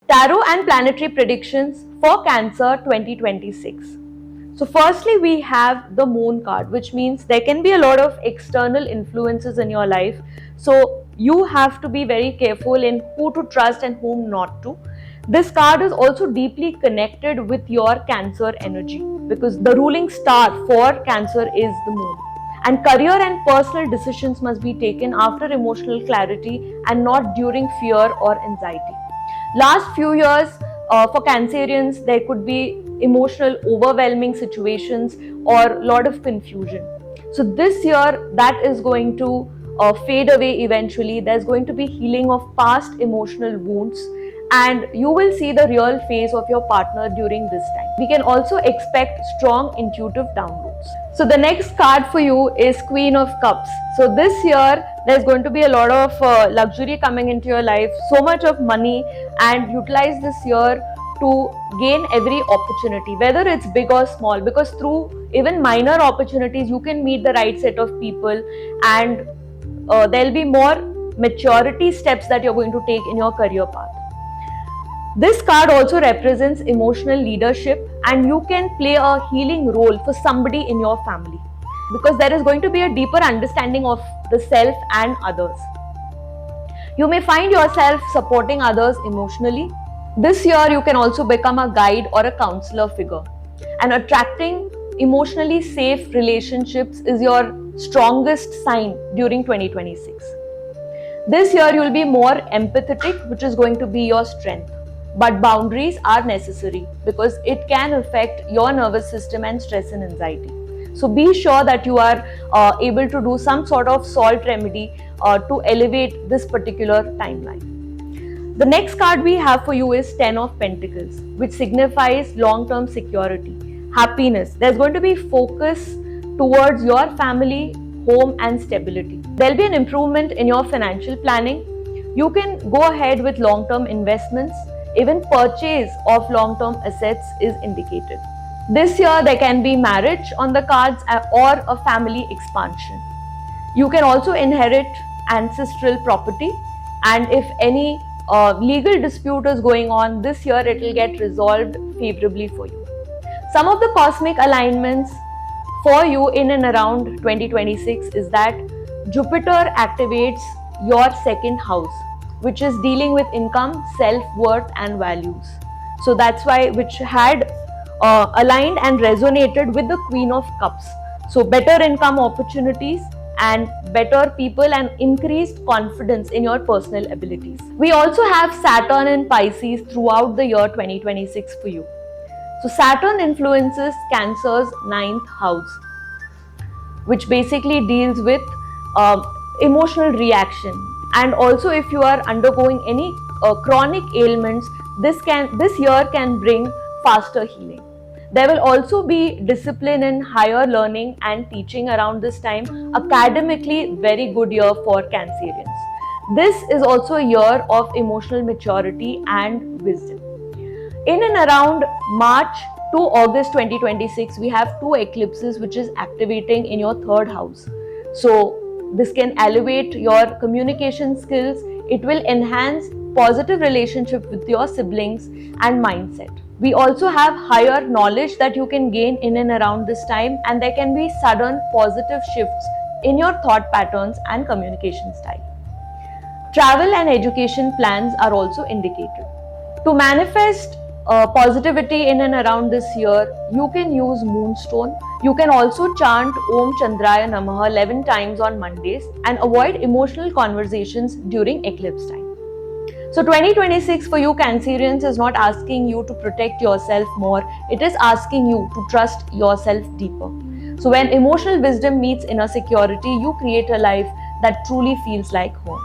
Tarot and planetary predictions for Cancer 2026. So firstly, we have the Moon card, which means there can be a lot of external influences in your life. So you have to be very careful in who to trust and whom not to. This card is also deeply connected with your Cancer energy because the ruling star for Cancer is the Moon. And career and personal decisions must be taken after emotional clarity and not during fear or anxiety. Last few years, for Cancerians, there could be emotional, overwhelming situations or a lot of confusion. So this year, that is going to fade away eventually. There's going to be healing of past emotional wounds, and you will see the real face of your partner during this time. We can also expect strong intuitive downloads. So the next card for you is Queen of Cups. So this year, there's going to be a lot of luxury coming into your life, so much of money, and utilize this year to gain every opportunity, whether it's big or small, because through even minor opportunities, you can meet the right set of people, and there'll be more maturity steps that you're going to take in your career path. This card also represents emotional leadership, and you can play a healing role for somebody in your family because there is going to be a deeper understanding of the self and others. You may find yourself supporting others emotionally. This year, you can also become a guide or a counselor figure. And attracting emotionally safe relationships is your strongest sign during 2026. This year, you will be more empathetic, which is going to be your strength. But boundaries are necessary because it can affect your nervous system and stress and anxiety. So be sure that you are able to do some sort of salt remedy to elevate this particular timeline. The next card we have for you is Ten of Pentacles, which signifies long-term security, happiness. There's going to be focus towards your family, home, and stability. There'll be an improvement in your financial planning. You can go ahead with long-term investments. Even purchase of long-term assets is indicated. This year, there can be marriage on the cards or a family expansion. You can also inherit ancestral property, and if any legal dispute is going on, this year it will get resolved favorably for you. Some of the cosmic alignments for you in and around 2026 is that Jupiter activates your second house, which is dealing with income, self-worth, and values. So that's why, which had aligned and resonated with the Queen of Cups. So better income opportunities and better people and increased confidence in your personal abilities. We also have Saturn in Pisces throughout the year 2026 for you. So Saturn influences Cancer's 9th house, which basically deals with emotional reaction. And also, if you are undergoing any chronic ailments, this year can bring faster healing. There will also be discipline in higher learning and teaching around this time. Academically, very good year for Cancerians. This is also a year of emotional maturity and wisdom. In and around March to August 2026, we have two eclipses which is activating in your 3rd house. So this can elevate your communication skills. It will enhance positive relationship with your siblings and mindset. We also have higher knowledge that you can gain in and around this time, and there can be sudden positive shifts in your thought patterns and communication style. Travel and education plans are also indicated. To manifest positivity in and around this year, you can use Moonstone. You can also chant Om Chandraya Namaha 11 times on Mondays and avoid emotional conversations during eclipse time. So 2026 for you Cancerians is not asking you to protect yourself more, it is asking you to trust yourself deeper. So when emotional wisdom meets inner security, you create a life that truly feels like home.